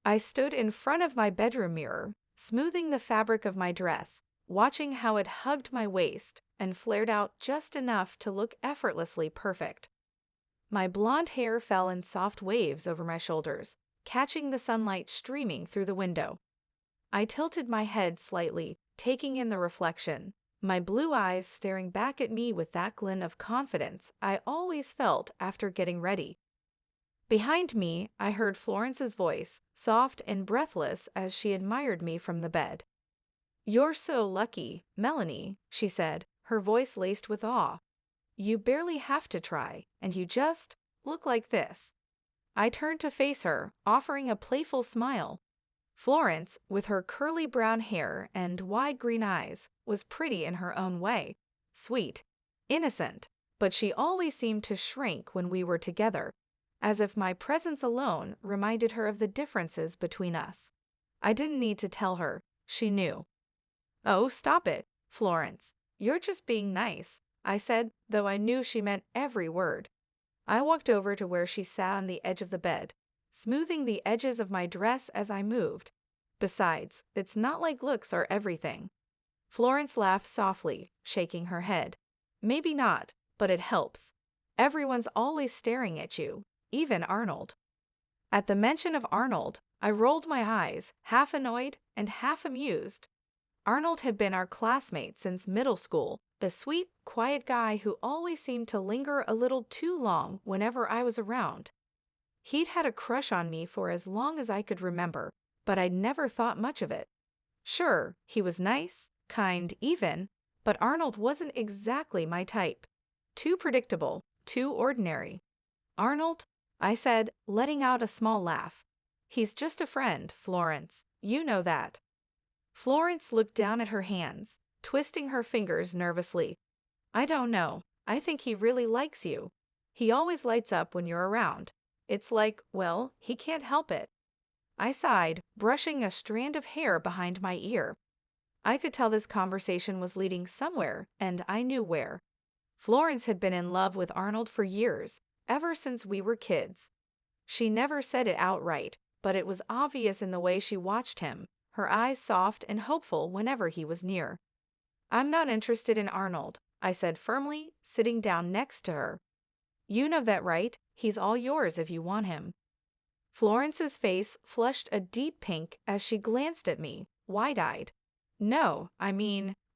I stood in front of my bedroom mirror, smoothing the fabric of my dress, watching how it hugged my waist and flared out just enough to look effortlessly perfect. My blonde hair fell in soft waves over my shoulders, catching the sunlight streaming through the window. I tilted my head slightly, taking in the reflection, my blue eyes staring back at me with that glint of confidence I always felt after getting ready. Behind me, I heard Florence's voice, soft and breathless as she admired me from the bed. "You're so lucky, Melanie," she said, her voice laced with awe. "You barely have to try, and you just look like this." I turned to face her, offering a playful smile. Florence, with her curly brown hair and wide green eyes, was pretty in her own way. Sweet, innocent, but she always seemed to shrink when we were together, as if my presence alone reminded her of the differences between us. I didn't need to tell her, she knew. "Oh, stop it, Florence. You're just being nice," I said, though I knew she meant every word. I walked over to where she sat on the edge of the bed, smoothing the edges of my dress as I moved. Besides, it's not like looks are everything. Florence laughed softly, shaking her head. "Maybe not, but it helps. Everyone's always staring at you, even Arnold." At the mention of Arnold, I rolled my eyes, half annoyed and half amused. Arnold had been our classmate since middle school, the sweet, quiet guy who always seemed to linger a little too long whenever I was around. He'd had a crush on me for as long as I could remember, but I'd never thought much of it. Sure, he was nice, kind, even, but Arnold wasn't exactly my type. Too predictable, too ordinary. "Arnold?" I said, letting out a small laugh. "He's just a friend, Florence. You know that." Florence looked down at her hands, twisting her fingers nervously. "I don't know. I think he really likes you. He always lights up when you're around. It's like, well, he can't help it." I sighed, brushing a strand of hair behind my ear. I could tell this conversation was leading somewhere, and I knew where. Florence had been in love with Arnold for years, ever since we were kids. She never said it outright, but it was obvious in the way she watched him, her eyes soft and hopeful whenever he was near. "I'm not interested in Arnold," I said firmly, sitting down next to her. "You know that, right? He's all yours if you want him." Florence's face flushed a deep pink as she glanced at me, wide-eyed. "No, I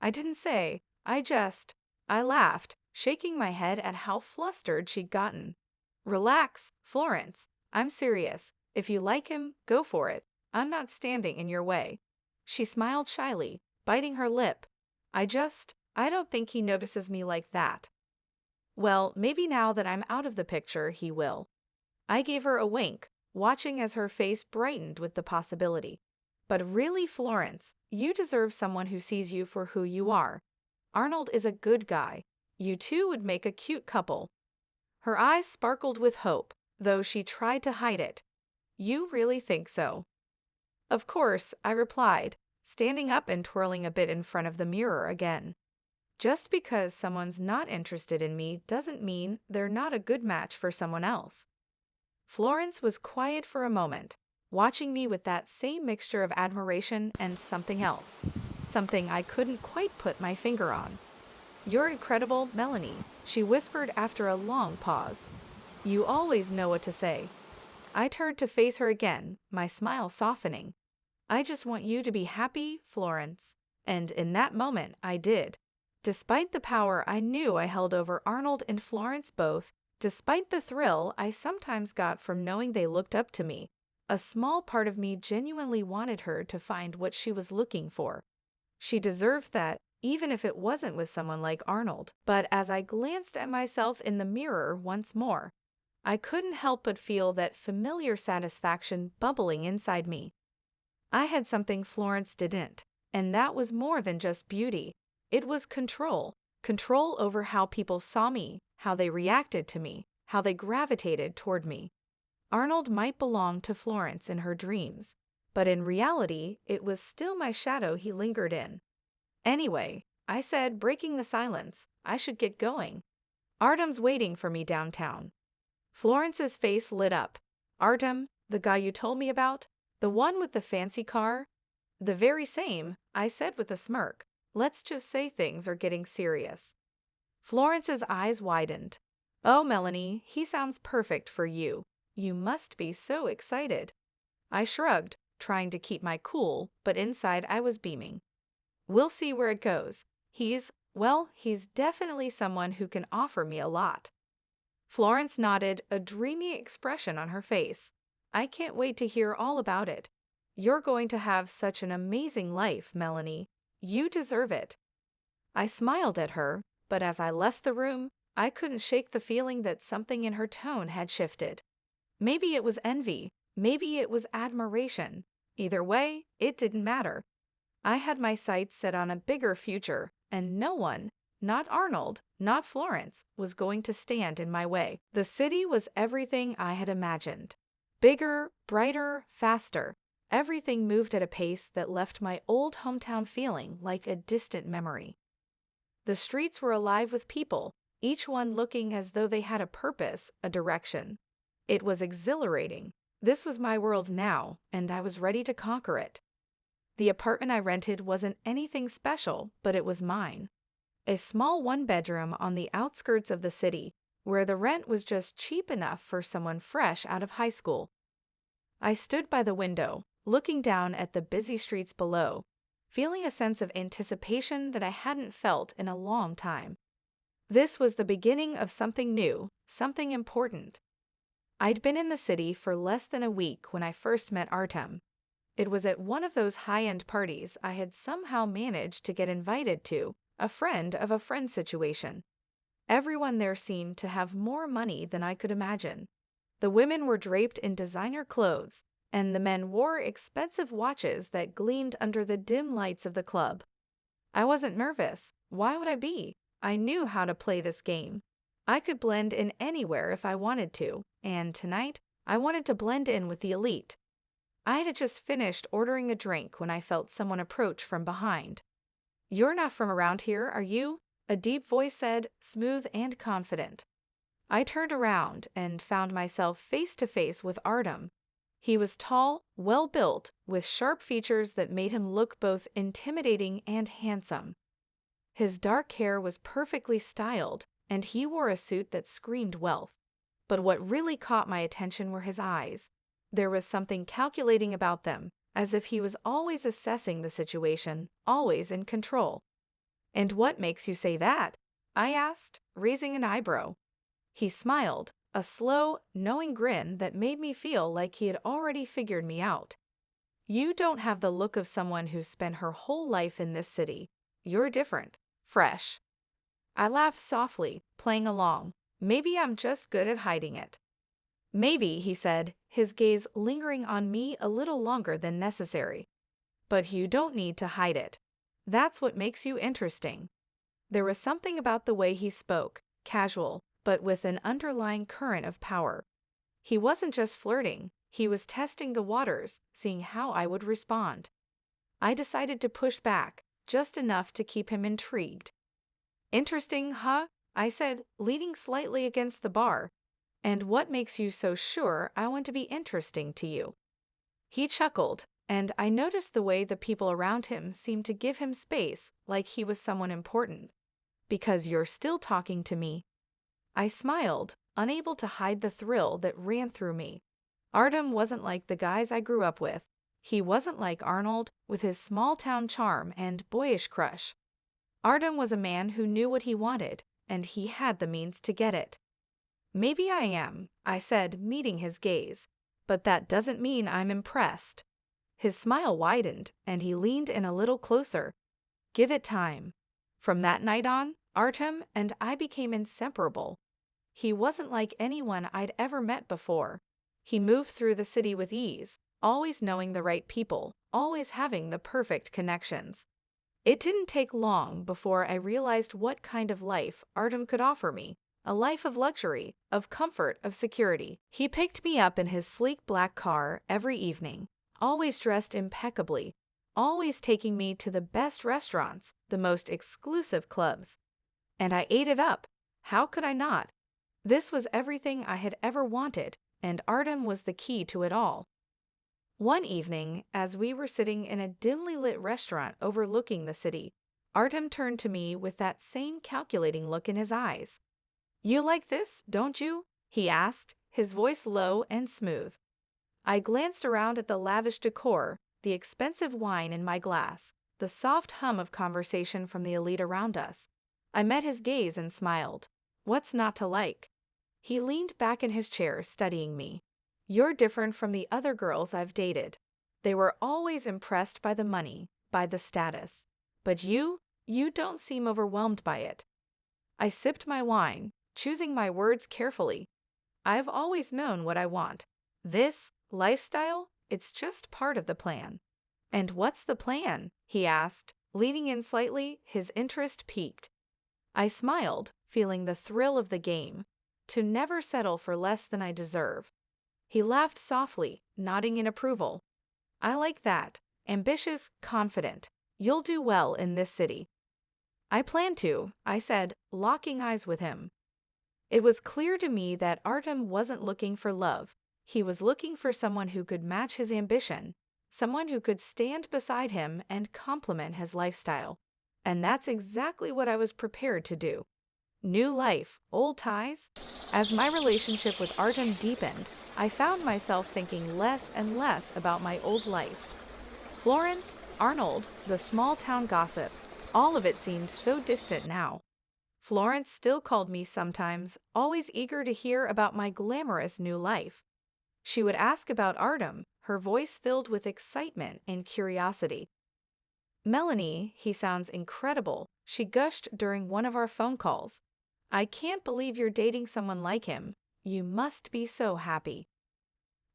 didn't say, I laughed, shaking my head at how flustered she'd gotten. "Relax, Florence. I'm serious. If you like him, go for it. I'm not standing in your way." She smiled shyly, biting her lip. I don't think he notices me like that." "Well, maybe now that I'm out of the picture, he will." I gave her a wink, watching as her face brightened with the possibility. "But really, Florence, you deserve someone who sees you for who you are. Arnold is a good guy. You two would make a cute couple." Her eyes sparkled with hope, though she tried to hide it. "You really think so?" "Of course," I replied, standing up and twirling a bit in front of the mirror again. Just because someone's not interested in me doesn't mean they're not a good match for someone else. Florence was quiet for a moment, watching me with that same mixture of admiration and something else, something I couldn't quite put my finger on. "You're incredible, Melanie," she whispered after a long pause. "You always know what to say." I turned to face her again, my smile softening. "I just want you to be happy, Florence." And in that moment, I did. Despite the power I knew I held over Arnold and Florence both, despite the thrill I sometimes got from knowing they looked up to me, a small part of me genuinely wanted her to find what she was looking for. She deserved that, even if it wasn't with someone like Arnold. But as I glanced at myself in the mirror once more, I couldn't help but feel that familiar satisfaction bubbling inside me. I had something Florence didn't, and that was more than just beauty. It was control. Control over how people saw me, how they reacted to me, how they gravitated toward me. Arnold might belong to Florence in her dreams, but in reality, it was still my shadow he lingered in. "Anyway," I said, breaking the silence, "I should get going. Artem's waiting for me downtown." Florence's face lit up. "Artem, the guy you told me about? The one with the fancy car? The very same, I said with a smirk. Let's just say things are getting serious. Florence's eyes widened. Oh, Melanie, he sounds perfect for you. You must be so excited. I shrugged, trying to keep my cool, but inside I was beaming. We'll see where it goes. He's definitely someone who can offer me a lot. Florence nodded, a dreamy expression on her face. I can't wait to hear all about it. You're going to have such an amazing life, Melanie. You deserve it. I smiled at her, but as I left the room, I couldn't shake the feeling that something in her tone had shifted. Maybe it was envy, maybe it was admiration. Either way, it didn't matter. I had my sights set on a bigger future, and no one, not Arnold, not Florence, was going to stand in my way. The city was everything I had imagined. Bigger, brighter, faster. Everything moved at a pace that left my old hometown feeling like a distant memory. The streets were alive with people, each one looking as though they had a purpose, a direction. It was exhilarating. This was my world now, and I was ready to conquer it. The apartment I rented wasn't anything special, but it was mine. A small one-bedroom on the outskirts of the city, where the rent was just cheap enough for someone fresh out of high school. I stood by the window, looking down at the busy streets below, feeling a sense of anticipation that I hadn't felt in a long time. This was the beginning of something new, something important. I'd been in the city for less than a week when I first met Artem. It was at one of those high-end parties I had somehow managed to get invited to, a friend of a friend situation. Everyone there seemed to have more money than I could imagine. The women were draped in designer clothes, and the men wore expensive watches that gleamed under the dim lights of the club. I wasn't nervous. Why would I be? I knew how to play this game. I could blend in anywhere if I wanted to, and tonight, I wanted to blend in with the elite. I had just finished ordering a drink when I felt someone approach from behind. "You're not from around here, are you?" a deep voice said, smooth and confident. I turned around and found myself face to face with Artem. He was tall, well-built, with sharp features that made him look both intimidating and handsome. His dark hair was perfectly styled, and he wore a suit that screamed wealth. But what really caught my attention were his eyes. There was something calculating about them, as if he was always assessing the situation, always in control. "And what makes you say that?" I asked, raising an eyebrow. He smiled, a slow, knowing grin that made me feel like he had already figured me out. "You don't have the look of someone who's spent her whole life in this city. You're different, fresh." I laughed softly, playing along. Maybe I'm just good at hiding it. "Maybe," he said, his gaze lingering on me a little longer than necessary. "But you don't need to hide it. That's what makes you interesting." There was something about the way he spoke, casual, but with an underlying current of power. He wasn't just flirting, he was testing the waters, seeing how I would respond. I decided to push back, just enough to keep him intrigued. "Interesting, huh?" I said, leaning slightly against the bar. "And what makes you so sure I want to be interesting to you?" He chuckled, and I noticed the way the people around him seemed to give him space, like he was someone important. "Because you're still talking to me." I smiled, unable to hide the thrill that ran through me. Artem wasn't like the guys I grew up with. He wasn't like Arnold, with his small-town charm and boyish crush. Artem was a man who knew what he wanted, and he had the means to get it. "Maybe I am," I said, meeting his gaze, "but that doesn't mean I'm impressed." His smile widened, and he leaned in a little closer. "Give it time." From that night on, Artem and I became inseparable. He wasn't like anyone I'd ever met before. He moved through the city with ease, always knowing the right people, always having the perfect connections. It didn't take long before I realized what kind of life Artem could offer me. A life of luxury, of comfort, of security. He picked me up in his sleek black car every evening, always dressed impeccably, always taking me to the best restaurants, the most exclusive clubs. And I ate it up. How could I not? This was everything I had ever wanted, and Artem was the key to it all. One evening, as we were sitting in a dimly lit restaurant overlooking the city, Artem turned to me with that same calculating look in his eyes. "You like this, don't you?" he asked, his voice low and smooth. I glanced around at the lavish decor, the expensive wine in my glass, the soft hum of conversation from the elite around us. I met his gaze and smiled. What's not to like? He leaned back in his chair, studying me. "You're different from the other girls I've dated. They were always impressed by the money, by the status. But you don't seem overwhelmed by it." I sipped my wine, choosing my words carefully. I've always known what I want. This lifestyle, it's just part of the plan. "And what's the plan?" he asked, leaning in slightly, his interest piqued. I smiled, feeling the thrill of the game. To never settle for less than I deserve. He laughed softly, nodding in approval. "I like that. Ambitious, confident. You'll do well in this city." "I plan to," I said, locking eyes with him. It was clear to me that Artem wasn't looking for love. He was looking for someone who could match his ambition, someone who could stand beside him and complement his lifestyle. And that's exactly what I was prepared to do. New life, old ties? As my relationship with Artem deepened, I found myself thinking less and less about my old life. Florence, Arnold, the small town gossip, all of it seemed so distant now. Florence still called me sometimes, always eager to hear about my glamorous new life. She would ask about Artem, her voice filled with excitement and curiosity. "Melanie, he sounds incredible," she gushed during one of our phone calls. "I can't believe you're dating someone like him. You must be so happy."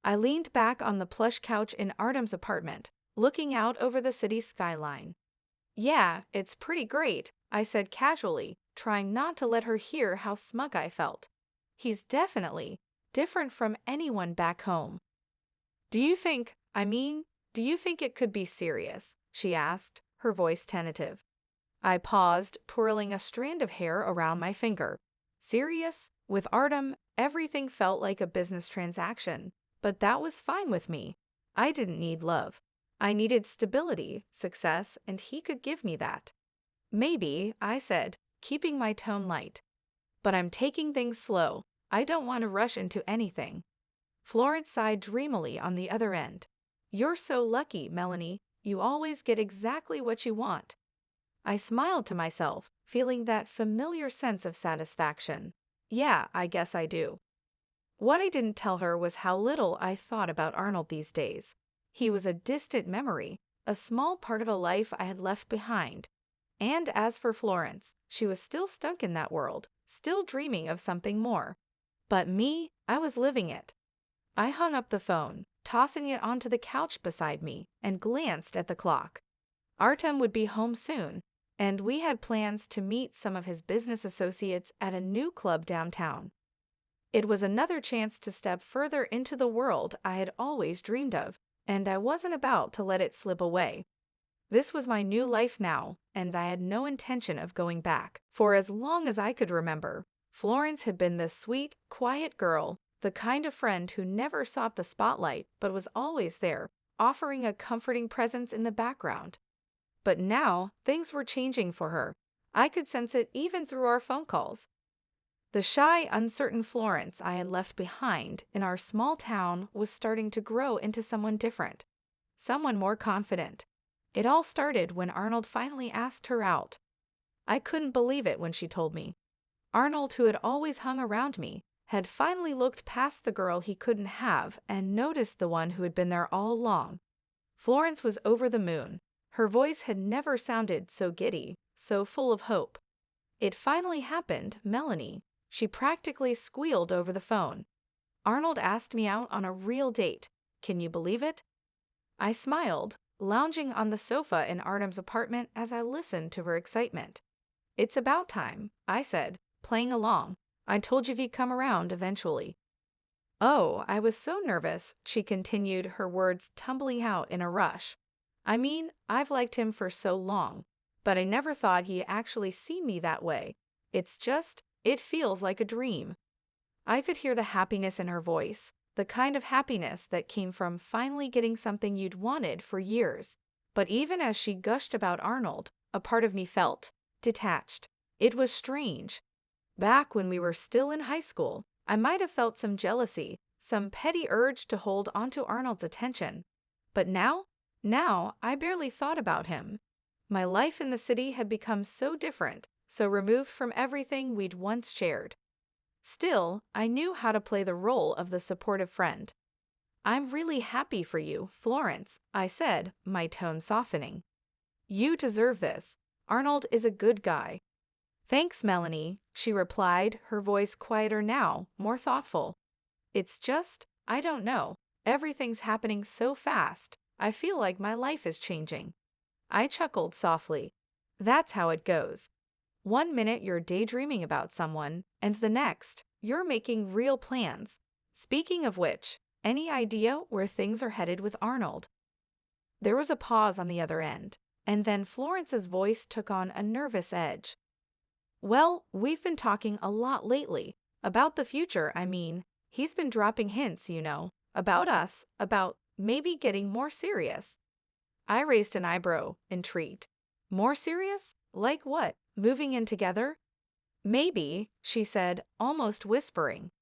I leaned back on the plush couch in Artem's apartment, looking out over the city skyline. "Yeah, it's pretty great," I said casually, trying not to let her hear how smug I felt. "He's definitely different from anyone back home." Do you think it could be serious?" she asked, her voice tentative. I paused, twirling a strand of hair around my finger. Serious? With Artem, everything felt like a business transaction, but that was fine with me. I didn't need love. I needed stability, success, and he could give me that. "Maybe," I said, keeping my tone light. "But I'm taking things slow. I don't want to rush into anything." Florence sighed dreamily on the other end. "You're so lucky, Melanie. You always get exactly what you want." I smiled to myself, feeling that familiar sense of satisfaction. Yeah, I guess I do. What I didn't tell her was how little I thought about Arnold these days. He was a distant memory, a small part of a life I had left behind. And as for Florence, she was still stuck in that world, still dreaming of something more. But me, I was living it. I hung up the phone, tossing it onto the couch beside me, and glanced at the clock. Artem would be home soon, and we had plans to meet some of his business associates at a new club downtown. It was another chance to step further into the world I had always dreamed of, and I wasn't about to let it slip away. This was my new life now, and I had no intention of going back. For as long as I could remember, Florence had been the sweet, quiet girl, the kind of friend who never sought the spotlight but was always there, offering a comforting presence in the background. But now, things were changing for her. I could sense it even through our phone calls. The shy, uncertain Florence I had left behind in our small town was starting to grow into someone different, someone more confident. It all started when Arnold finally asked her out. I couldn't believe it when she told me. Arnold, who had always hung around me, had finally looked past the girl he couldn't have and noticed the one who had been there all along. Florence was over the moon. Her voice had never sounded so giddy, so full of hope. "It finally happened, Melanie," she practically squealed over the phone. "Arnold asked me out on a real date. Can you believe it?" I smiled, lounging on the sofa in Artem's apartment as I listened to her excitement. "It's about time," I said, playing along. "I told you he'd come around eventually." "Oh, I was so nervous," she continued, her words tumbling out in a rush. "I mean, I've liked him for so long, but I never thought he'd actually see me that way. It feels like a dream." I could hear the happiness in her voice, the kind of happiness that came from finally getting something you'd wanted for years. But even as she gushed about Arnold, a part of me felt detached. It was strange. Back when we were still in high school, I might have felt some jealousy, some petty urge to hold onto Arnold's attention. But now I barely thought about him. My life in the city had become so different, so removed from everything we'd once shared. Still, I knew how to play the role of the supportive friend. "I'm really happy for you, Florence," I said, my tone softening. "You deserve this. Arnold is a good guy." "Thanks, Melanie," she replied, her voice quieter now, more thoughtful. "It's just, I don't know. Everything's happening so fast. I feel like my life is changing." I chuckled softly. That's how it goes. One minute you're daydreaming about someone, and the next, you're making real plans. Speaking of which, any idea where things are headed with Arnold? There was a pause on the other end, and then Florence's voice took on a nervous edge. "Well, we've been talking a lot lately. About the future, I mean. He's been dropping hints, about us, about maybe getting more serious." I raised an eyebrow, intrigued. "More serious? Like what? Moving in together?" "Maybe," she said, almost whispering.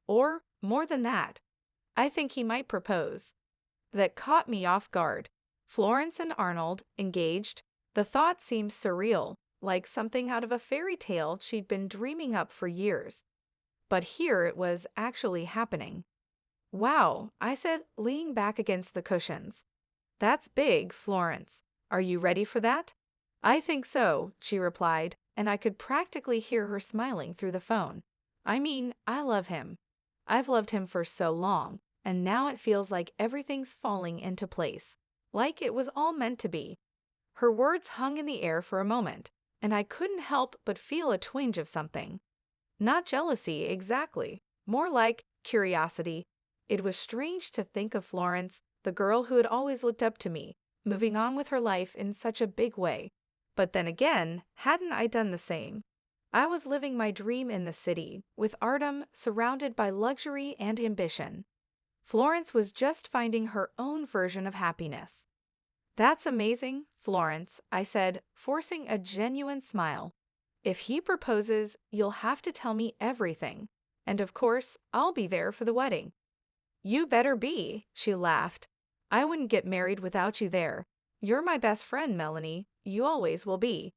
"Or more than that. I think he might propose." That caught me off guard. Florence and Arnold engaged. The thought seemed surreal, like something out of a fairy tale she'd been dreaming up for years. But here it was actually happening. "Wow," I said, leaning back against the cushions. "That's big, Florence. Are you ready for that?" "I think so," she replied, and I could practically hear her smiling through the phone. "I mean, I love him. I've loved him for so long, and now it feels like everything's falling into place. Like it was all meant to be." Her words hung in the air for a moment, and I couldn't help but feel a twinge of something. Not jealousy, exactly. More like curiosity. It was strange to think of Florence, the girl who had always looked up to me, moving on with her life in such a big way. But then again, hadn't I done the same? I was living my dream in the city, with Artem surrounded by luxury and ambition. Florence was just finding her own version of happiness. "That's amazing, Florence," I said, forcing a genuine smile. "If he proposes, you'll have to tell me everything. And of course, I'll be there for the wedding." "You better be," she laughed. "I wouldn't get married without you there. You're my best friend, Melanie. You always will be."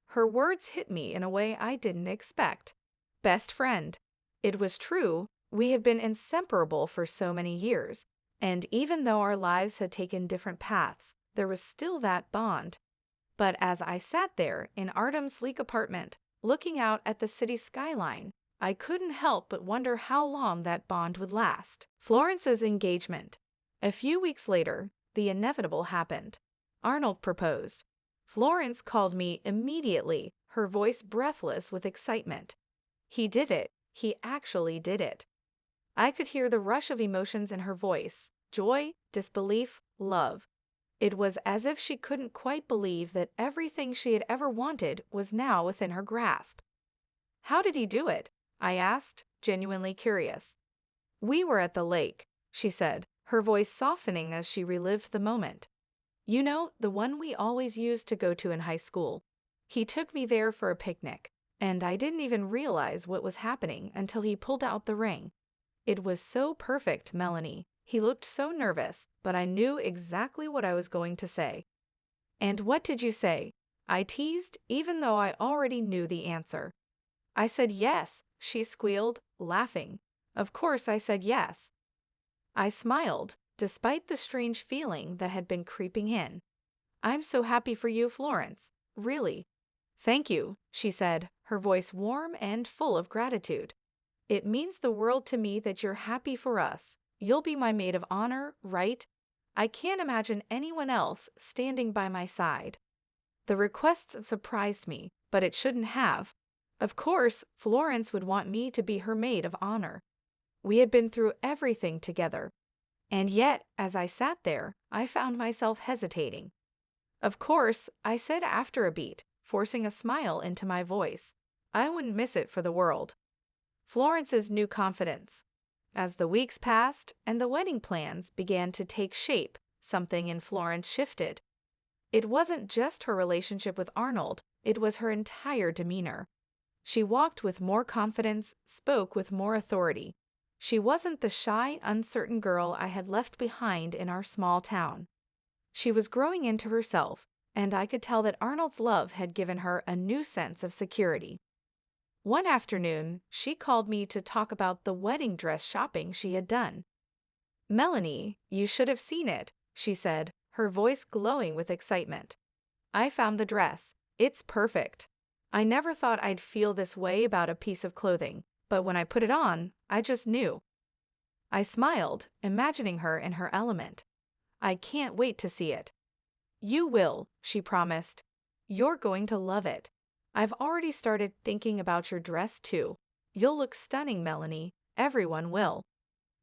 Her words hit me in a way I didn't expect. Best friend. It was true. We had been inseparable for so many years. And even though our lives had taken different paths, there was still that bond. But as I sat there in Artem's sleek apartment, looking out at the city skyline, I couldn't help but wonder how long that bond would last. Florence's engagement. A few weeks later, the inevitable happened. Arnold proposed. Florence called me immediately, her voice breathless with excitement. He did it. He actually did it. I could hear the rush of emotions in her voice: joy, disbelief, love. It was as if she couldn't quite believe that everything she had ever wanted was now within her grasp. "How did he do it?" I asked, genuinely curious. "We were at the lake," she said, her voice softening as she relived the moment. "You know, the one we always used to go to in high school. He took me there for a picnic, and I didn't even realize what was happening until he pulled out the ring. It was so perfect, Melanie. He looked so nervous, but I knew exactly what I was going to say." "And what did you say?" I teased, even though I already knew the answer. "I said yes," she squealed, laughing. "Of course I said yes." I smiled, despite the strange feeling that had been creeping in. "I'm so happy for you, Florence. Really." "Thank you," she said, her voice warm and full of gratitude. "It means the world to me that you're happy for us. You'll be my maid of honor, right? I can't imagine anyone else standing by my side." The request surprised me, but it shouldn't have. Of course, Florence would want me to be her maid of honor. We had been through everything together. And yet, as I sat there, I found myself hesitating. "Of course," I said after a beat, forcing a smile into my voice. "I wouldn't miss it for the world." Florence's new confidence. As the weeks passed and the wedding plans began to take shape, something in Florence shifted. It wasn't just her relationship with Arnold, it was her entire demeanor. She walked with more confidence, spoke with more authority. She wasn't the shy, uncertain girl I had left behind in our small town. She was growing into herself, and I could tell that Arnold's love had given her a new sense of security. One afternoon, she called me to talk about the wedding dress shopping she had done. "Melanie, you should have seen it," she said, her voice glowing with excitement. "I found the dress. It's perfect. I never thought I'd feel this way about a piece of clothing, but when I put it on, I just knew." I smiled, imagining her in her element. "I can't wait to see it." "You will," she promised. "You're going to love it. I've already started thinking about your dress, too. You'll look stunning, Melanie. Everyone will."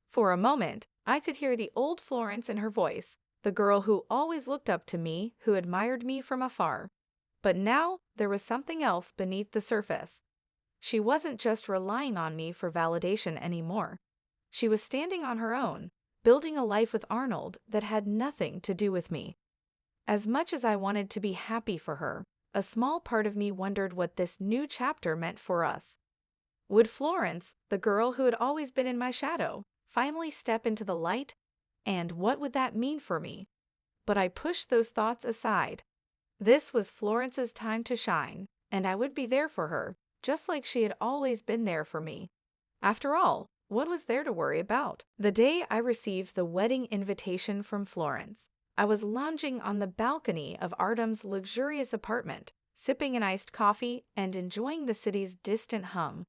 For a moment, I could hear the old Florence in her voice, the girl who always looked up to me, who admired me from afar. But now there was something else beneath the surface. She wasn't just relying on me for validation anymore. She was standing on her own, building a life with Arnold that had nothing to do with me. As much as I wanted to be happy for her, a small part of me wondered what this new chapter meant for us. Would Florence, the girl who had always been in my shadow, finally step into the light? And what would that mean for me? But I pushed those thoughts aside. This was Florence's time to shine, and I would be there for her, just like she had always been there for me. After all, what was there to worry about? The day I received the wedding invitation from Florence, I was lounging on the balcony of Artem's luxurious apartment, sipping an iced coffee and enjoying the city's distant hum.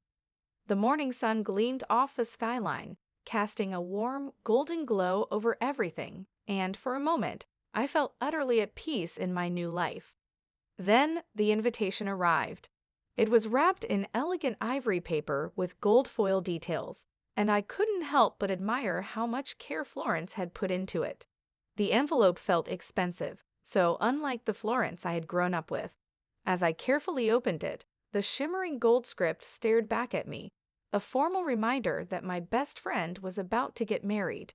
The morning sun gleamed off the skyline, casting a warm, golden glow over everything, and for a moment, I felt utterly at peace in my new life. Then the invitation arrived. It was wrapped in elegant ivory paper with gold foil details, and I couldn't help but admire how much care Florence had put into it. The envelope felt expensive, so unlike the Florence I had grown up with. As I carefully opened it, the shimmering gold script stared back at me, a formal reminder that my best friend was about to get married.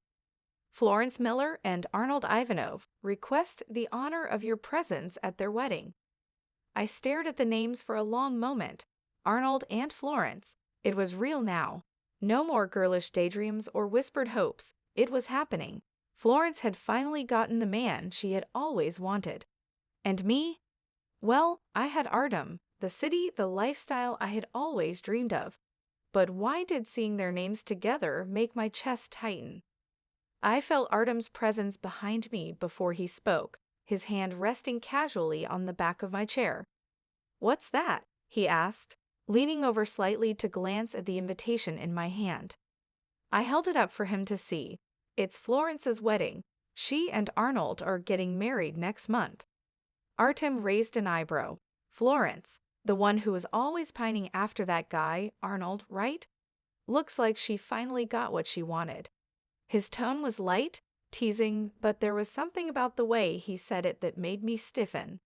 "Florence Miller and Arnold Ivanov request the honor of your presence at their wedding." I stared at the names for a long moment. Arnold and Florence. It was real now. No more girlish daydreams or whispered hopes. It was happening. Florence had finally gotten the man she had always wanted. And me? Well, I had Artem, the city, the lifestyle I had always dreamed of. But why did seeing their names together make my chest tighten? I felt Artem's presence behind me before he spoke, his hand resting casually on the back of my chair. "What's that?" he asked, leaning over slightly to glance at the invitation in my hand. I held it up for him to see. "It's Florence's wedding. She and Arnold are getting married next month." Artem raised an eyebrow. "Florence, the one who was always pining after that guy, Arnold, right? Looks like she finally got what she wanted." His tone was light, teasing, but there was something about the way he said it that made me stiffen.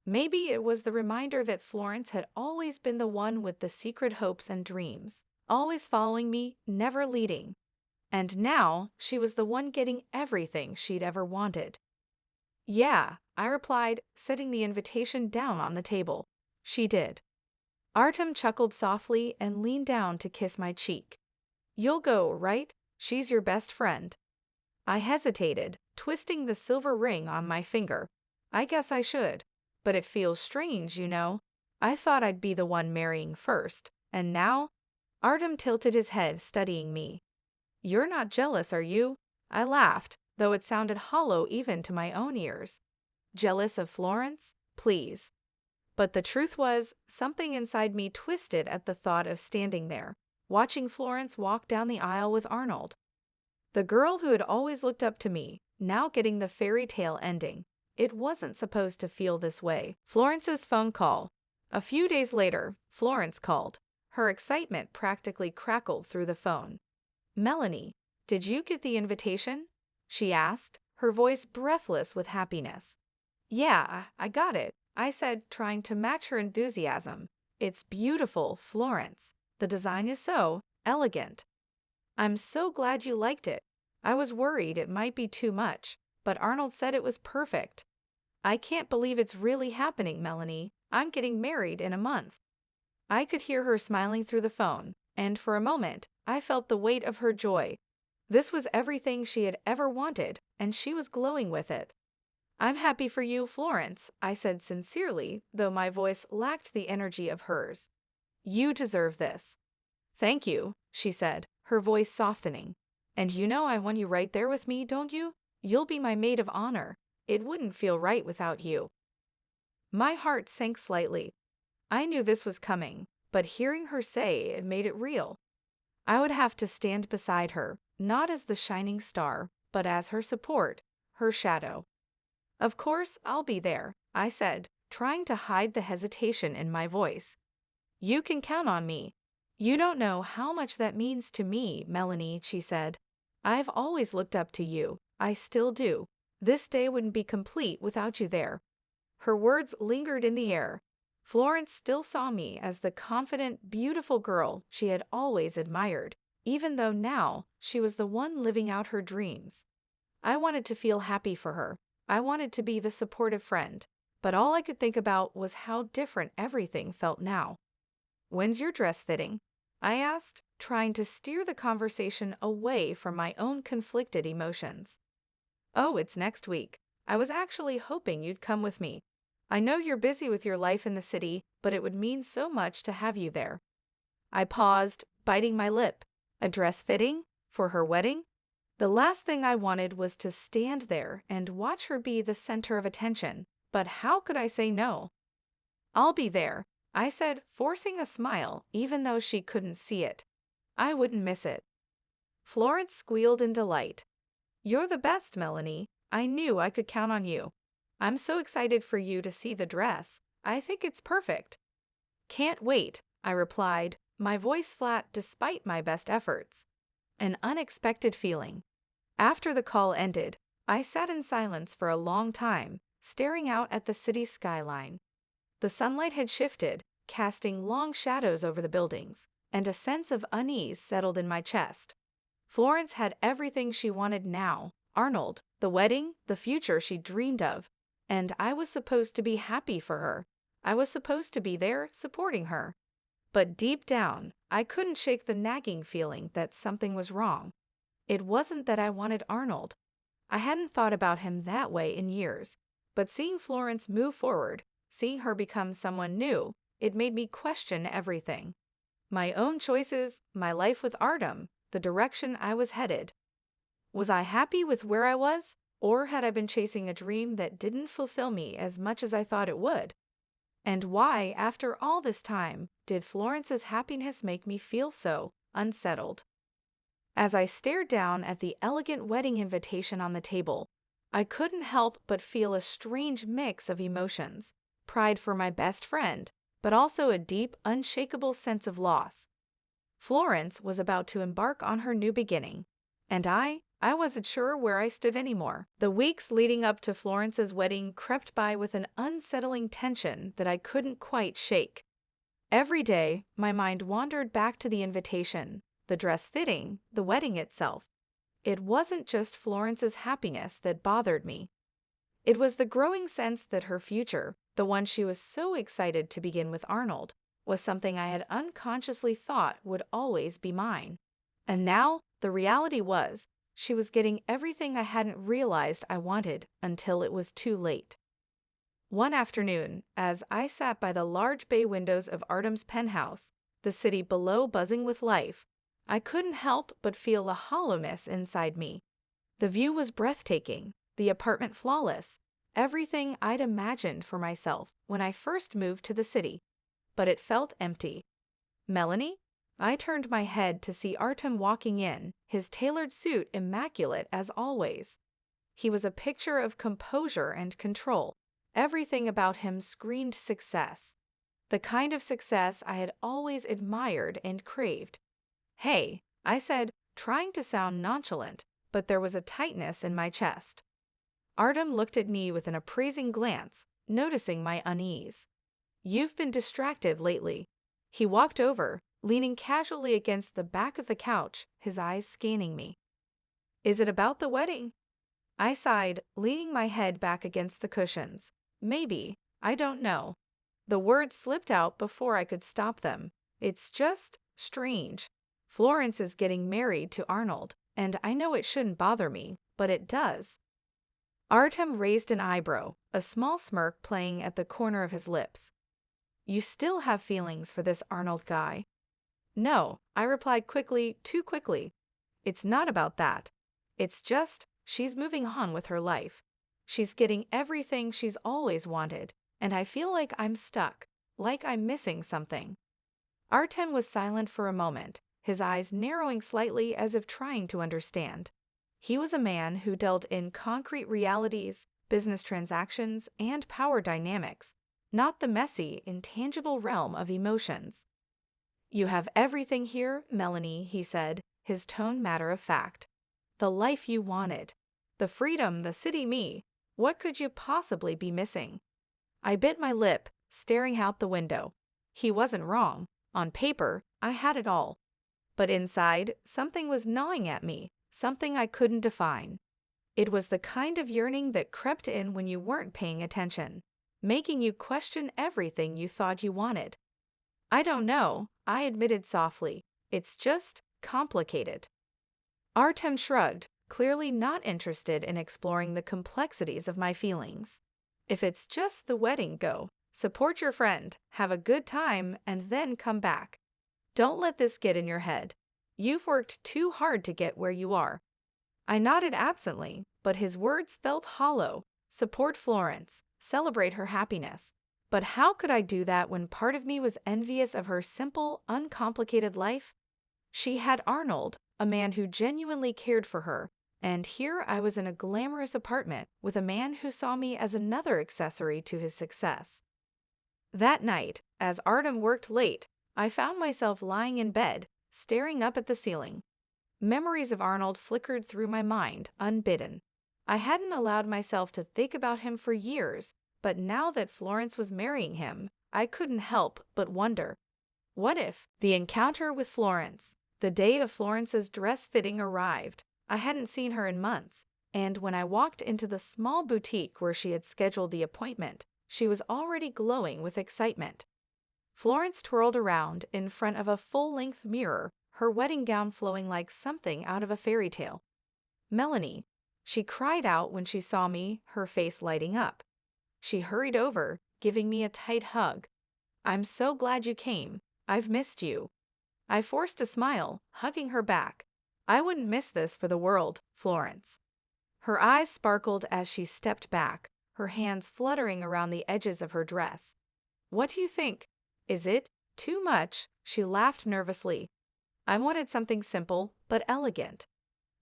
Maybe it was the reminder that Florence had always been the one with the secret hopes and dreams, always following me, never leading. And now she was the one getting everything she'd ever wanted. "Yeah," I replied, setting the invitation down on the table. "She did." Artem chuckled softly and leaned down to kiss my cheek. "You'll go, right? She's your best friend." I hesitated, twisting the silver ring on my finger. "I guess I should. But it feels strange, you know. I thought I'd be the one marrying first, and now?" Artem tilted his head, studying me. "You're not jealous, are you?" I laughed, though it sounded hollow even to my own ears. "Jealous of Florence? Please." But the truth was, something inside me twisted at the thought of standing there, watching Florence walk down the aisle with Arnold. The girl who had always looked up to me, now getting the fairy tale ending. It wasn't supposed to feel this way. Florence's phone call. A few days later, Florence called. Her excitement practically crackled through the phone. "Melanie, did you get the invitation?" she asked, her voice breathless with happiness. "Yeah, I got it," I said, trying to match her enthusiasm. "It's beautiful, Florence. The design is so elegant." I'm so glad you liked it. I was worried it might be too much, but Arnold said it was perfect. I can't believe it's really happening, Melanie. I'm getting married in a month. I could hear her smiling through the phone, and for a moment, I felt the weight of her joy. This was everything she had ever wanted, and she was glowing with it. I'm happy for you, Florence, I said sincerely, though my voice lacked the energy of hers. You deserve this. Thank you, she said, her voice softening. And you know I want you right there with me, don't you? You'll be my maid of honor. It wouldn't feel right without you. My heart sank slightly. I knew this was coming, but hearing her say it made it real. I would have to stand beside her, not as the shining star, but as her support, her shadow. Of course, I'll be there, I said, trying to hide the hesitation in my voice. You can count on me. You don't know how much that means to me, Melanie, she said. I've always looked up to you. I still do. This day wouldn't be complete without you there. Her words lingered in the air. Florence still saw me as the confident, beautiful girl she had always admired, even though now she was the one living out her dreams. I wanted to feel happy for her. I wanted to be the supportive friend, but all I could think about was how different everything felt now. When's your dress fitting? I asked, trying to steer the conversation away from my own conflicted emotions. Oh, it's next week. I was actually hoping you'd come with me. I know you're busy with your life in the city, but it would mean so much to have you there. I paused, biting my lip. A dress fitting? For her wedding? The last thing I wanted was to stand there and watch her be the center of attention, but how could I say no? I'll be there, I said, forcing a smile even though she couldn't see it. I wouldn't miss it. Florence squealed in delight. You're the best, Melanie. I knew I could count on you. I'm so excited for you to see the dress. I think it's perfect. Can't wait, I replied, my voice flat despite my best efforts. An unexpected feeling. After the call ended, I sat in silence for a long time, staring out at the city skyline. The sunlight had shifted, casting long shadows over the buildings, and a sense of unease settled in my chest. Florence had everything she wanted now: Arnold, the wedding, the future she dreamed of. And I was supposed to be happy for her. I was supposed to be there, supporting her. But deep down, I couldn't shake the nagging feeling that something was wrong. It wasn't that I wanted Arnold. I hadn't thought about him that way in years. But seeing Florence move forward, seeing her become someone new, it made me question everything. My own choices, my life with Artem, the direction I was headed. Was I happy with where I was? Or had I been chasing a dream that didn't fulfill me as much as I thought it would? And why, after all this time, did Florence's happiness make me feel so unsettled? As I stared down at the elegant wedding invitation on the table, I couldn't help but feel a strange mix of emotions: pride for my best friend, but also a deep, unshakable sense of loss. Florence was about to embark on her new beginning, and I wasn't sure where I stood anymore. The weeks leading up to Florence's wedding crept by with an unsettling tension that I couldn't quite shake. Every day, my mind wandered back to the invitation, the dress fitting, the wedding itself. It wasn't just Florence's happiness that bothered me. It was the growing sense that her future, the one she was so excited to begin with Arnold, was something I had unconsciously thought would always be mine. And now, the reality was, she was getting everything I hadn't realized I wanted until it was too late. One afternoon, as I sat by the large bay windows of Artem's penthouse, the city below buzzing with life, I couldn't help but feel a hollowness inside me. The view was breathtaking, the apartment flawless, everything I'd imagined for myself when I first moved to the city, but it felt empty. Melanie? I turned my head to see Artem walking in, his tailored suit immaculate as always. He was a picture of composure and control. Everything about him screamed success, the kind of success I had always admired and craved. Hey, I said, trying to sound nonchalant, but there was a tightness in my chest. Artem looked at me with an appraising glance, noticing my unease. You've been distracted lately. He walked over, leaning casually against the back of the couch, his eyes scanning me. Is it about the wedding? I sighed, leaning my head back against the cushions. Maybe. I don't know. The words slipped out before I could stop them. It's just strange. Florence is getting married to Arnold, and I know it shouldn't bother me, but it does. Artem raised an eyebrow, a small smirk playing at the corner of his lips. You still have feelings for this Arnold guy? No, I replied quickly, too quickly. It's not about that. It's just, she's moving on with her life. She's getting everything she's always wanted, and I feel like I'm stuck, like I'm missing something. Artem was silent for a moment, his eyes narrowing slightly as if trying to understand. He was a man who dealt in concrete realities, business transactions, and power dynamics, not the messy, intangible realm of emotions. You have everything here, Melanie, he said, his tone matter of fact. The life you wanted. The freedom, the city me. What could you possibly be missing? I bit my lip, staring out the window. He wasn't wrong. On paper, I had it all. But inside, something was gnawing at me, something I couldn't define. It was the kind of yearning that crept in when you weren't paying attention, making you question everything you thought you wanted. I don't know, I admitted softly. It's just complicated. Artem shrugged, clearly not interested in exploring the complexities of my feelings. If it's just the wedding, go. Support your friend, have a good time, and then come back. Don't let this get in your head. You've worked too hard to get where you are. I nodded absently, but his words felt hollow. Support Florence, celebrate her happiness. But how could I do that when part of me was envious of her simple, uncomplicated life? She had Arnold, a man who genuinely cared for her, and here I was in a glamorous apartment with a man who saw me as another accessory to his success. That night, as Artem worked late, I found myself lying in bed, staring up at the ceiling. Memories of Arnold flickered through my mind, unbidden. I hadn't allowed myself to think about him for years, but now that Florence was marrying him, I couldn't help but wonder. What if the encounter with Florence, the day of Florence's dress fitting arrived? I hadn't seen her in months, and when I walked into the small boutique where she had scheduled the appointment, she was already glowing with excitement. Florence twirled around in front of a full-length mirror, her wedding gown flowing like something out of a fairy tale. Melanie, she cried out when she saw me, her face lighting up. She hurried over, giving me a tight hug. I'm so glad you came. I've missed you. I forced a smile, hugging her back. I wouldn't miss this for the world, Florence. Her eyes sparkled as she stepped back, her hands fluttering around the edges of her dress. What do you think? Is it too much? She laughed nervously. I wanted something simple but elegant.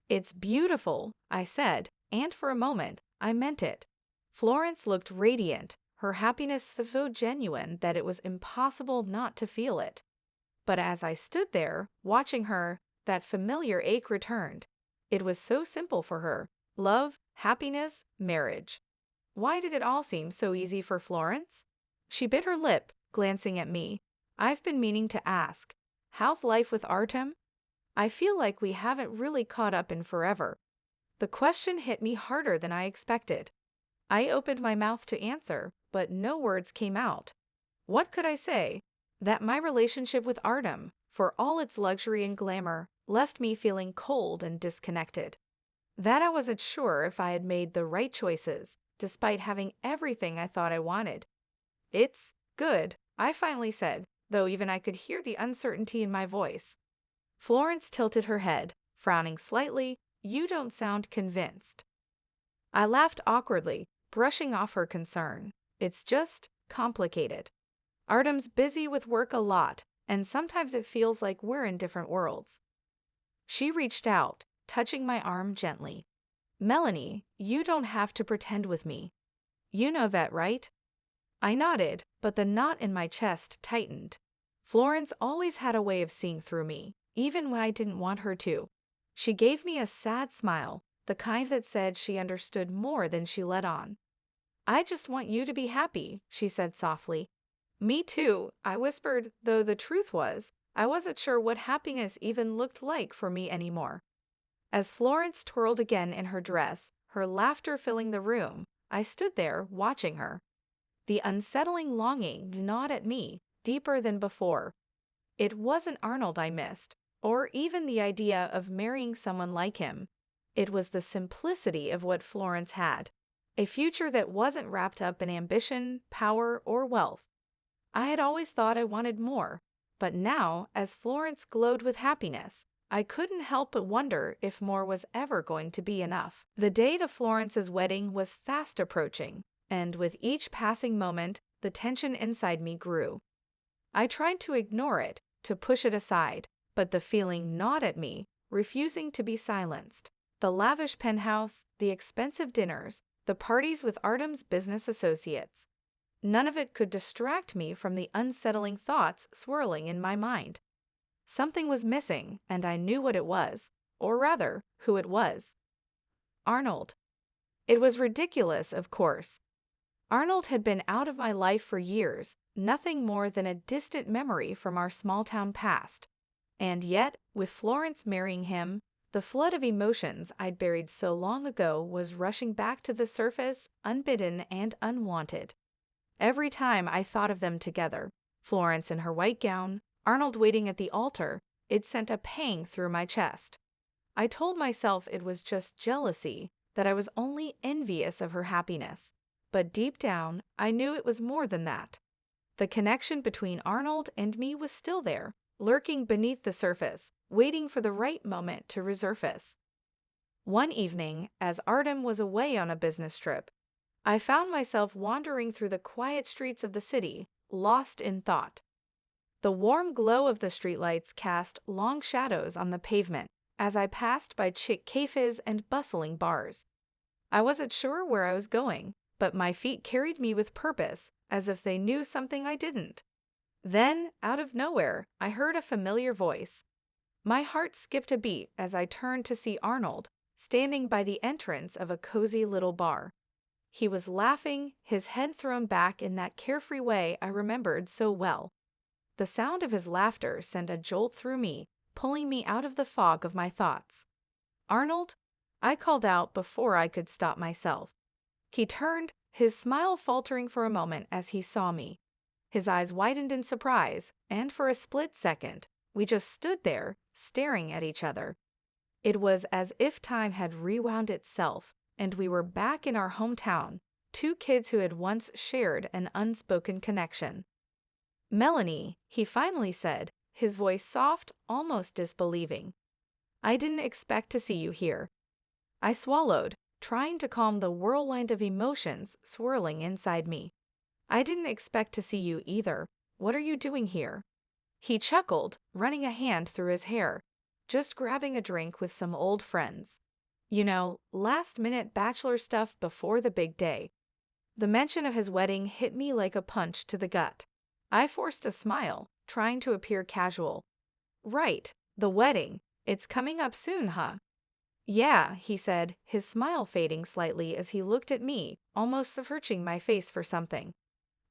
It's beautiful, I said, and for a moment, I meant it. Florence looked radiant, her happiness so genuine that it was impossible not to feel it. But as I stood there, watching her, that familiar ache returned. It was so simple for her. Love, happiness, marriage. Why did it all seem so easy for Florence? She bit her lip, glancing at me. I've been meaning to ask. How's life with Artem? I feel like we haven't really caught up in forever. The question hit me harder than I expected. I opened my mouth to answer, but no words came out. What could I say? That my relationship with Artem, for all its luxury and glamour, left me feeling cold and disconnected. That I wasn't sure if I had made the right choices, despite having everything I thought I wanted. It's good, I finally said, though even I could hear the uncertainty in my voice. Florence tilted her head, frowning slightly. You don't sound convinced. I laughed awkwardly, brushing off her concern. It's just complicated. Artem's busy with work a lot, and sometimes it feels like we're in different worlds. She reached out, touching my arm gently. Melanie, you don't have to pretend with me. You know that, right? I nodded, but the knot in my chest tightened. Florence always had a way of seeing through me, even when I didn't want her to. She gave me a sad smile, the kind that said she understood more than she let on. I just want you to be happy, she said softly. Me too, I whispered, though the truth was, I wasn't sure what happiness even looked like for me anymore. As Florence twirled again in her dress, her laughter filling the room, I stood there watching her. The unsettling longing gnawed at me deeper than before. It wasn't Arnold I missed, or even the idea of marrying someone like him. It was the simplicity of what Florence had, a future that wasn't wrapped up in ambition, power, or wealth. I had always thought I wanted more, but now, as Florence glowed with happiness, I couldn't help but wonder if more was ever going to be enough. The date of Florence's wedding was fast approaching, and with each passing moment, the tension inside me grew. I tried to ignore it, to push it aside, but the feeling gnawed at me, refusing to be silenced. The lavish penthouse, the expensive dinners, the parties with Artem's business associates. None of it could distract me from the unsettling thoughts swirling in my mind. Something was missing, and I knew what it was, or rather, who it was. Arnold. It was ridiculous, of course. Arnold had been out of my life for years, nothing more than a distant memory from our small-town past. And yet, with Florence marrying him, the flood of emotions I'd buried so long ago was rushing back to the surface, unbidden and unwanted. Every time I thought of them together, Florence in her white gown, Arnold waiting at the altar, it sent a pang through my chest. I told myself it was just jealousy, that I was only envious of her happiness. But deep down, I knew it was more than that. The connection between Arnold and me was still there, lurking beneath the surface, waiting for the right moment to resurface. One evening, as Artem was away on a business trip, I found myself wandering through the quiet streets of the city, lost in thought. The warm glow of the streetlights cast long shadows on the pavement as I passed by chic cafes and bustling bars. I wasn't sure where I was going, but my feet carried me with purpose, as if they knew something I didn't. Then, out of nowhere, I heard a familiar voice. My heart skipped a beat as I turned to see Arnold, standing by the entrance of a cozy little bar. He was laughing, his head thrown back in that carefree way I remembered so well. The sound of his laughter sent a jolt through me, pulling me out of the fog of my thoughts. "Arnold?" I called out before I could stop myself. He turned, his smile faltering for a moment as he saw me. His eyes widened in surprise, and for a split second, we just stood there, staring at each other. It was as if time had rewound itself, and we were back in our hometown, two kids who had once shared an unspoken connection. "Melanie," he finally said, his voice soft, almost disbelieving. "I didn't expect to see you here." I swallowed, trying to calm the whirlwind of emotions swirling inside me. "I didn't expect to see you either. What are you doing here?" He chuckled, running a hand through his hair. "Just grabbing a drink with some old friends. You know, last-minute bachelor stuff before the big day." The mention of his wedding hit me like a punch to the gut. I forced a smile, trying to appear casual. "Right, the wedding. It's coming up soon, huh?" "Yeah," he said, his smile fading slightly as he looked at me, almost searching my face for something.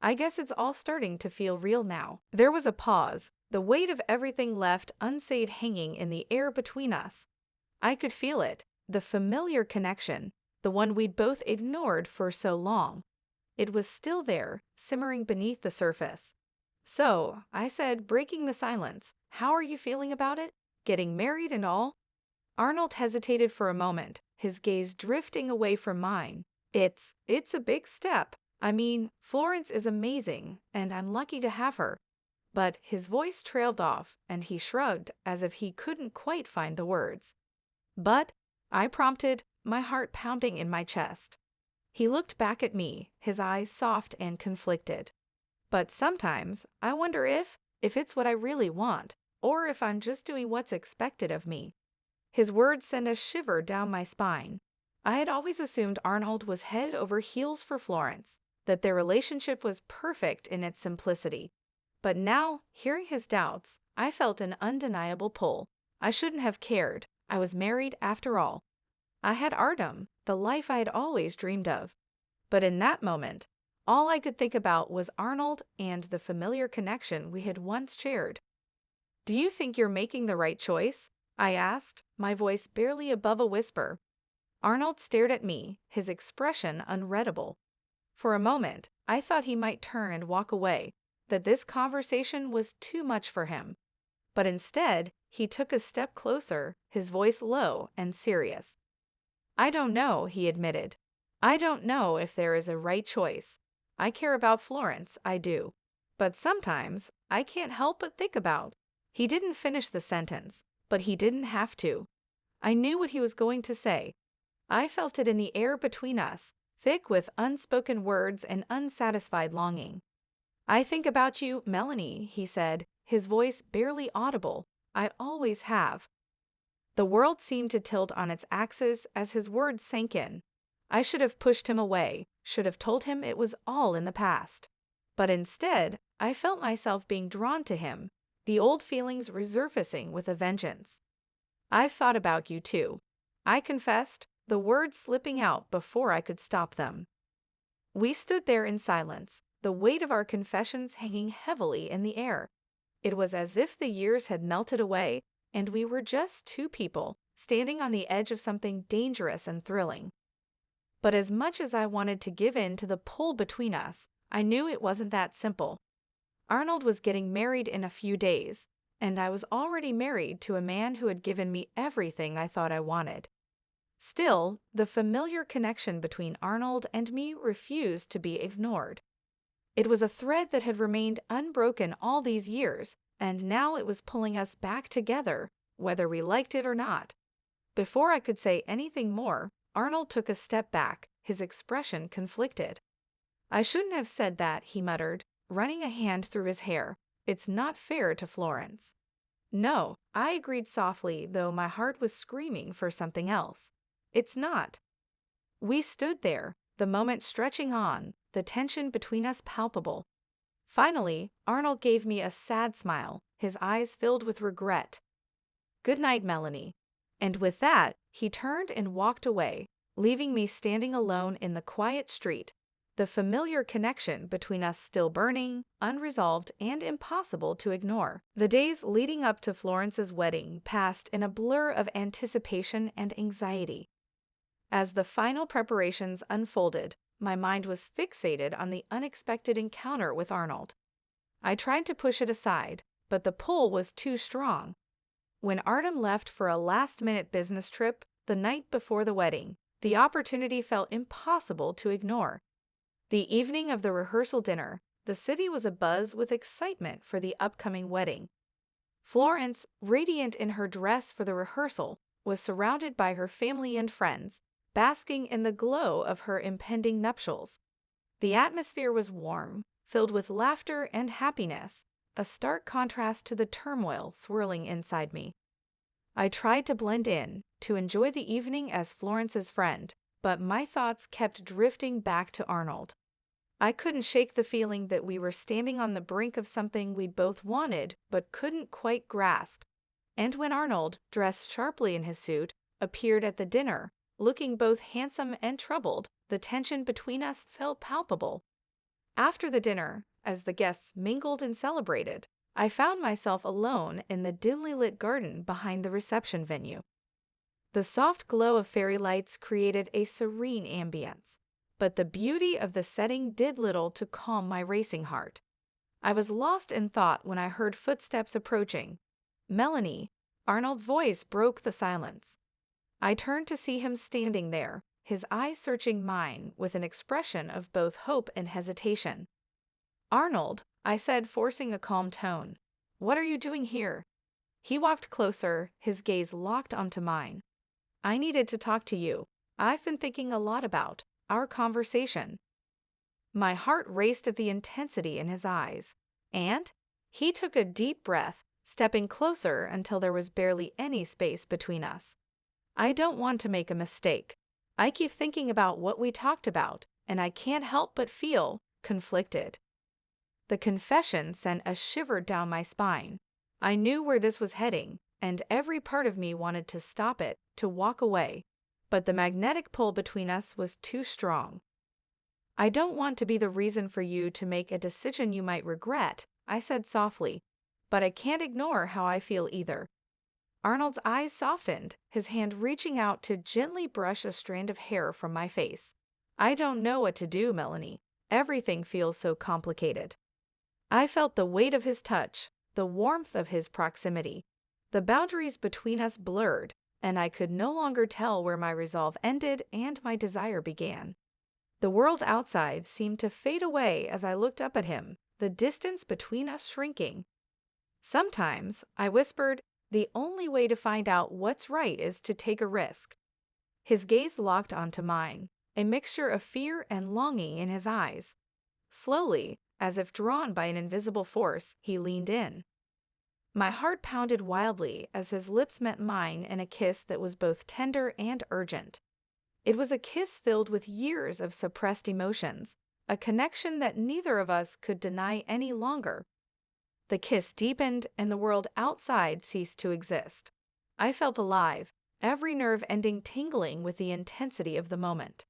"I guess it's all starting to feel real now." There was a pause, the weight of everything left unsaid hanging in the air between us. I could feel it, the familiar connection, the one we'd both ignored for so long. It was still there, simmering beneath the surface. "So," I said, breaking the silence, "how are you feeling about it? Getting married and all?" Arnold hesitated for a moment, his gaze drifting away from mine. It's a big step. I mean, Florence is amazing, and I'm lucky to have her." But his voice trailed off, and he shrugged as if he couldn't quite find the words. "But," I prompted, my heart pounding in my chest. He looked back at me, his eyes soft and conflicted. "But sometimes, I wonder if it's what I really want, or if I'm just doing what's expected of me." His words sent a shiver down my spine. I had always assumed Arnold was head over heels for Florence, that their relationship was perfect in its simplicity. But now, hearing his doubts, I felt an undeniable pull. I shouldn't have cared. I was married after all. I had Artem, the life I had always dreamed of. But in that moment, all I could think about was Arnold and the familiar connection we had once shared. Do you think you're making the right choice? I asked, my voice barely above a whisper. Arnold stared at me, his expression unreadable. For a moment, I thought he might turn and walk away, that this conversation was too much for him. But instead, he took a step closer, his voice low and serious. I don't know, he admitted. I don't know if there is a right choice. I care about Florence, I do. But sometimes, I can't help but think about. He didn't finish the sentence, but he didn't have to. I knew what he was going to say. I felt it in the air between us, thick with unspoken words and unsatisfied longing. I think about you, Melanie, he said, his voice barely audible. I always have. The world seemed to tilt on its axis as his words sank in. I should have pushed him away, should have told him it was all in the past. But instead, I felt myself being drawn to him, the old feelings resurfacing with a vengeance. I've thought about you too, I confessed, the words slipping out before I could stop them. We stood there in silence, the weight of our confessions hanging heavily in the air. It was as if the years had melted away, and we were just two people, standing on the edge of something dangerous and thrilling. But as much as I wanted to give in to the pull between us, I knew it wasn't that simple. Arnold was getting married in a few days, and I was already married to a man who had given me everything I thought I wanted. Still, the familiar connection between Arnold and me refused to be ignored. It was a thread that had remained unbroken all these years, and now it was pulling us back together, whether we liked it or not. Before I could say anything more, Arnold took a step back, his expression conflicted. I shouldn't have said that, he muttered, running a hand through his hair. It's not fair to Florence. No, I agreed softly, though my heart was screaming for something else. It's not. We stood there, the moment stretching on, the tension between us palpable. Finally, Arnold gave me a sad smile, his eyes filled with regret. Good night, Melanie. And with that, he turned and walked away, leaving me standing alone in the quiet street, the familiar connection between us still burning, unresolved, and impossible to ignore. The days leading up to Florence's wedding passed in a blur of anticipation and anxiety. As the final preparations unfolded, my mind was fixated on the unexpected encounter with Arnold. I tried to push it aside, but the pull was too strong. When Artem left for a last-minute business trip the night before the wedding, the opportunity felt impossible to ignore. The evening of the rehearsal dinner, the city was abuzz with excitement for the upcoming wedding. Florence, radiant in her dress for the rehearsal, was surrounded by her family and friends, basking in the glow of her impending nuptials. The atmosphere was warm, filled with laughter and happiness, a stark contrast to the turmoil swirling inside me. I tried to blend in, to enjoy the evening as Florence's friend, but my thoughts kept drifting back to Arnold. I couldn't shake the feeling that we were standing on the brink of something we both wanted but couldn't quite grasp. And when Arnold, dressed sharply in his suit, appeared at the dinner, looking both handsome and troubled, the tension between us felt palpable. After the dinner, as the guests mingled and celebrated, I found myself alone in the dimly lit garden behind the reception venue. The soft glow of fairy lights created a serene ambience, but the beauty of the setting did little to calm my racing heart. I was lost in thought when I heard footsteps approaching. Melanie, Arnold's voice broke the silence. I turned to see him standing there, his eyes searching mine with an expression of both hope and hesitation. Arnold, I said, forcing a calm tone, what are you doing here? He walked closer, his gaze locked onto mine. I needed to talk to you. I've been thinking a lot about our conversation. My heart raced at the intensity in his eyes, and he took a deep breath, stepping closer until there was barely any space between us. I don't want to make a mistake. I keep thinking about what we talked about, and I can't help but feel conflicted. The confession sent a shiver down my spine. I knew where this was heading, and every part of me wanted to stop it, to walk away. But the magnetic pull between us was too strong. I don't want to be the reason for you to make a decision you might regret, I said softly. but I can't ignore how I feel either. Arnold's eyes softened, his hand reaching out to gently brush a strand of hair from my face. I don't know what to do, Melanie. Everything feels so complicated. I felt the weight of his touch, the warmth of his proximity. The boundaries between us blurred, and I could no longer tell where my resolve ended and my desire began. The world outside seemed to fade away as I looked up at him, the distance between us shrinking. Sometimes, I whispered, the only way to find out what's right is to take a risk. His gaze locked onto mine, a mixture of fear and longing in his eyes. Slowly, as if drawn by an invisible force, he leaned in. My heart pounded wildly as his lips met mine in a kiss that was both tender and urgent. It was a kiss filled with years of suppressed emotions, a connection that neither of us could deny any longer. The kiss deepened and the world outside ceased to exist. I felt alive, every nerve ending tingling with the intensity of the moment.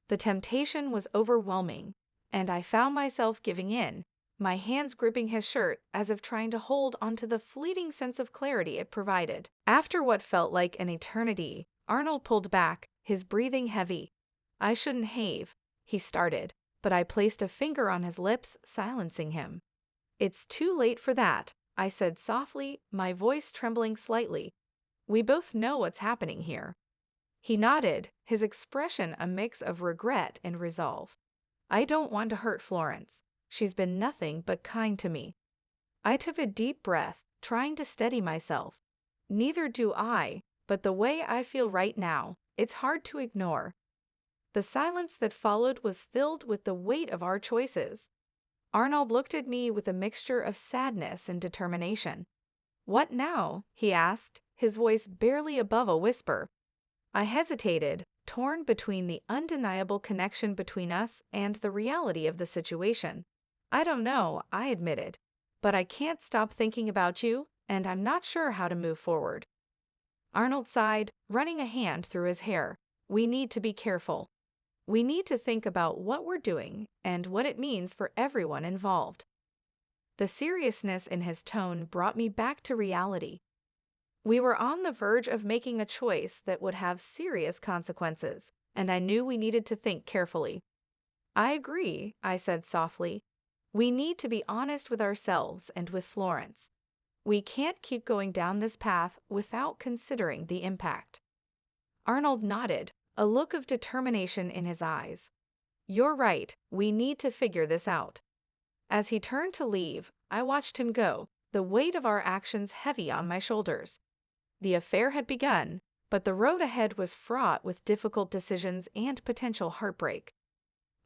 The temptation was overwhelming, and I found myself giving in, my hands gripping his shirt as if trying to hold onto the fleeting sense of clarity it provided. After what felt like an eternity, Arnold pulled back, his breathing heavy. I shouldn't have, he started, but I placed a finger on his lips, silencing him. It's too late for that, I said softly, my voice trembling slightly. We both know what's happening here. He nodded, his expression a mix of regret and resolve. I don't want to hurt Florence. She's been nothing but kind to me. I took a deep breath, trying to steady myself. Neither do I, but the way I feel right now, it's hard to ignore. The silence that followed was filled with the weight of our choices. Arnold looked at me with a mixture of sadness and determination. What now? He asked, his voice barely above a whisper. I hesitated, torn between the undeniable connection between us and the reality of the situation. I don't know, I admitted, but I can't stop thinking about you, and I'm not sure how to move forward. Arnold sighed, running a hand through his hair. We need to be careful. We need to think about what we're doing and what it means for everyone involved. The seriousness in his tone brought me back to reality. We were on the verge of making a choice that would have serious consequences, and I knew we needed to think carefully. I agree, I said softly. We need to be honest with ourselves and with Florence. We can't keep going down this path without considering the impact. Arnold nodded, a look of determination in his eyes. You're right, we need to figure this out. As he turned to leave, I watched him go, the weight of our actions heavy on my shoulders. The affair had begun, but the road ahead was fraught with difficult decisions and potential heartbreak.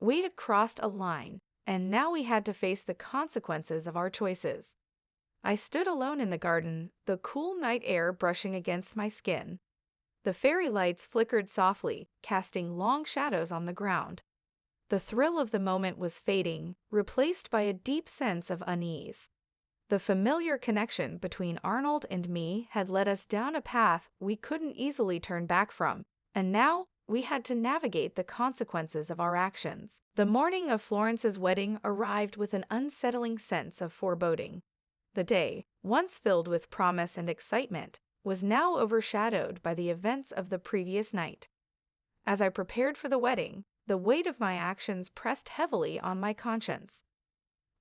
We had crossed a line, and now we had to face the consequences of our choices. I stood alone in the garden, the cool night air brushing against my skin. The fairy lights flickered softly, casting long shadows on the ground. The thrill of the moment was fading, replaced by a deep sense of unease. The familiar connection between Arnold and me had led us down a path we couldn't easily turn back from, and now we had to navigate the consequences of our actions. The morning of Florence's wedding arrived with an unsettling sense of foreboding. The day, once filled with promise and excitement, was now overshadowed by the events of the previous night. As I prepared for the wedding, the weight of my actions pressed heavily on my conscience.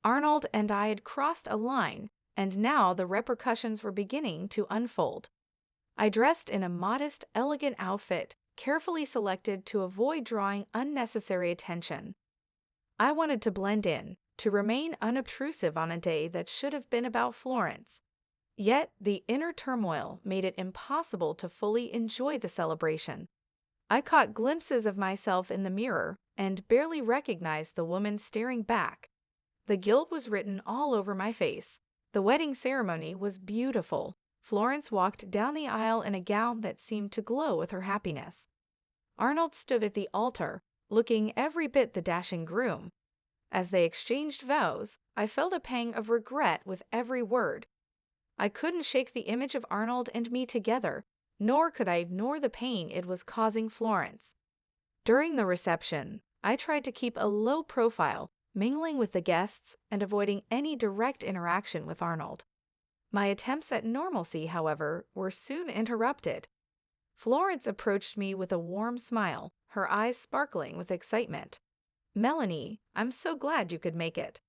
Arnold and I had crossed a line, and now the repercussions were beginning to unfold. I dressed in a modest, elegant outfit, carefully selected to avoid drawing unnecessary attention. I wanted to blend in, to remain unobtrusive on a day that should have been about Florence. Yet the inner turmoil made it impossible to fully enjoy the celebration. I caught glimpses of myself in the mirror and barely recognized the woman staring back. The guilt was written all over my face. The wedding ceremony was beautiful. Florence walked down the aisle in a gown that seemed to glow with her happiness. Arnold stood at the altar, looking every bit the dashing groom. As they exchanged vows, I felt a pang of regret with every word. I couldn't shake the image of Arnold and me together, nor could I ignore the pain it was causing Florence. During the reception, I tried to keep a low profile, mingling with the guests and avoiding any direct interaction with Arnold. My attempts at normalcy, however, were soon interrupted. Florence approached me with a warm smile, her eyes sparkling with excitement. "Melanie, I'm so glad you could make it."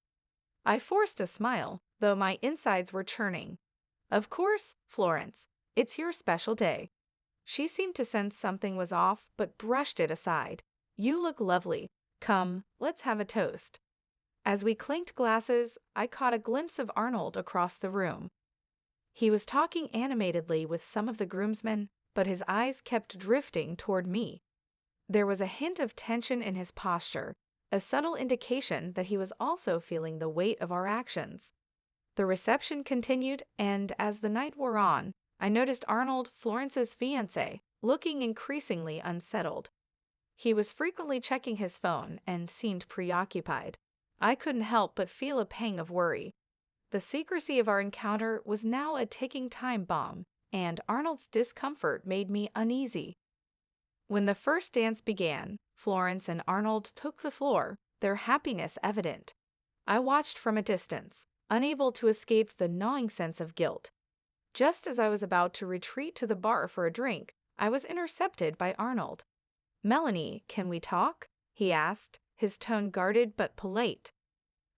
I forced a smile, though my insides were churning. "Of course, Florence. It's your special day." She seemed to sense something was off, but brushed it aside. "You look lovely. Come, let's have a toast." As we clinked glasses, I caught a glimpse of Arnold across the room. He was talking animatedly with some of the groomsmen, but his eyes kept drifting toward me. There was a hint of tension in his posture, a subtle indication that he was also feeling the weight of our actions. The reception continued, and as the night wore on, I noticed Arnold, Florence's fiancé, looking increasingly unsettled. He was frequently checking his phone and seemed preoccupied. I couldn't help but feel a pang of worry. The secrecy of our encounter was now a ticking time bomb, and Arnold's discomfort made me uneasy. When the first dance began, Florence and Arnold took the floor, their happiness evident. I watched from a distance, unable to escape the gnawing sense of guilt. Just as I was about to retreat to the bar for a drink, I was intercepted by Arnold. "Melanie, can we talk?" he asked, his tone guarded but polite.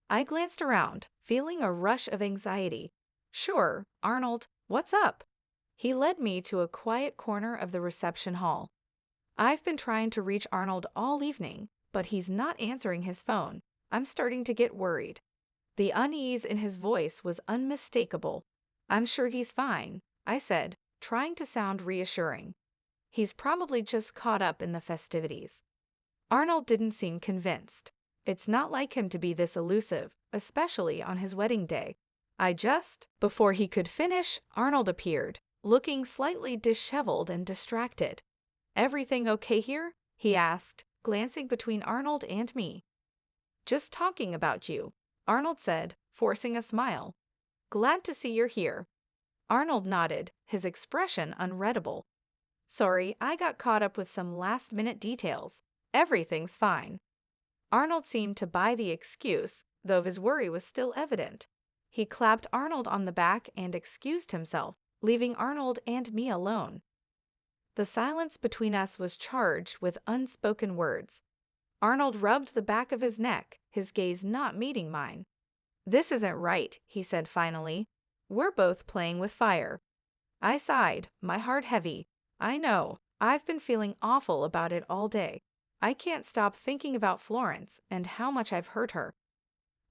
I glanced around, feeling a rush of anxiety. "Sure, Arnold, what's up?" He led me to a quiet corner of the reception hall. "I've been trying to reach Arnold all evening, but he's not answering his phone. I'm starting to get worried." The unease in his voice was unmistakable. "I'm sure he's fine," I said, trying to sound reassuring. "He's probably just caught up in the festivities." Arnold didn't seem convinced. It's not like him to be this elusive, especially on his wedding day. Before he could finish, Arnold appeared, looking slightly disheveled and distracted. "Everything okay here?" he asked, glancing between Arnold and me. "Just talking about you," Arnold said, forcing a smile. "Glad to see you're here." Arnold nodded, his expression unreadable. "Sorry, I got caught up with some last-minute details. Everything's fine." Arnold seemed to buy the excuse, though his worry was still evident. He clapped Arnold on the back and excused himself, leaving Arnold and me alone. The silence between us was charged with unspoken words. Arnold rubbed the back of his neck, his gaze not meeting mine. "This isn't right," he said finally. "We're both playing with fire." I sighed, my heart heavy. "I know. I've been feeling awful about it all day. I can't stop thinking about Florence and how much I've hurt her."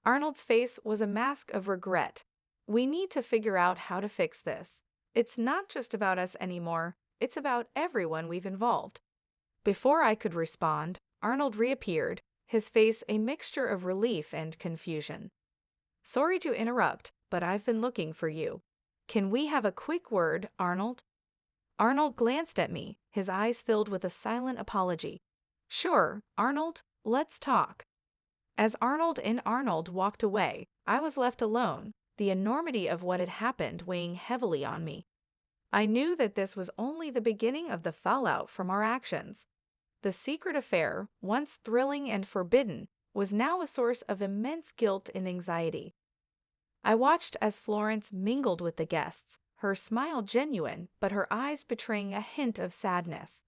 Arnold's face was a mask of regret. "We need to figure out how to fix this. It's not just about us anymore. It's about everyone we've involved." Before I could respond, Arnold reappeared, his face a mixture of relief and confusion. "Sorry to interrupt, but I've been looking for you. Can we have a quick word, Arnold?" Arnold glanced at me, his eyes filled with a silent apology. "Sure, Arnold, let's talk." As Arnold and Arnold walked away, I was left alone, the enormity of what had happened weighing heavily on me. I knew that this was only the beginning of the fallout from our actions. The secret affair, once thrilling and forbidden, was now a source of immense guilt and anxiety. I watched as Florence mingled with the guests, her smile genuine, but her eyes betraying a hint of sadness.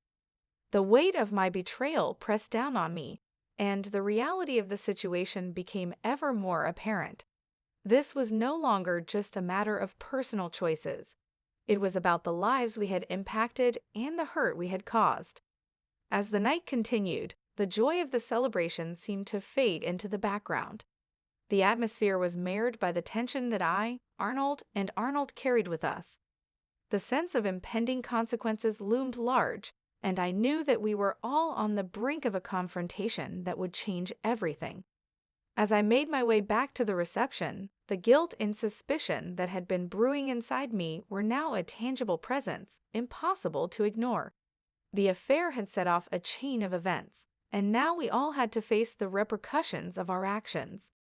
The weight of my betrayal pressed down on me, and the reality of the situation became ever more apparent. This was no longer just a matter of personal choices. It was about the lives we had impacted and the hurt we had caused. As the night continued, the joy of the celebration seemed to fade into the background. The atmosphere was marred by the tension that I, Arnold, and Arnold carried with us. The sense of impending consequences loomed large, and I knew that we were all on the brink of a confrontation that would change everything. As I made my way back to the reception, the guilt and suspicion that had been brewing inside me were now a tangible presence, impossible to ignore. The affair had set off a chain of events, and now we all had to face the repercussions of our actions.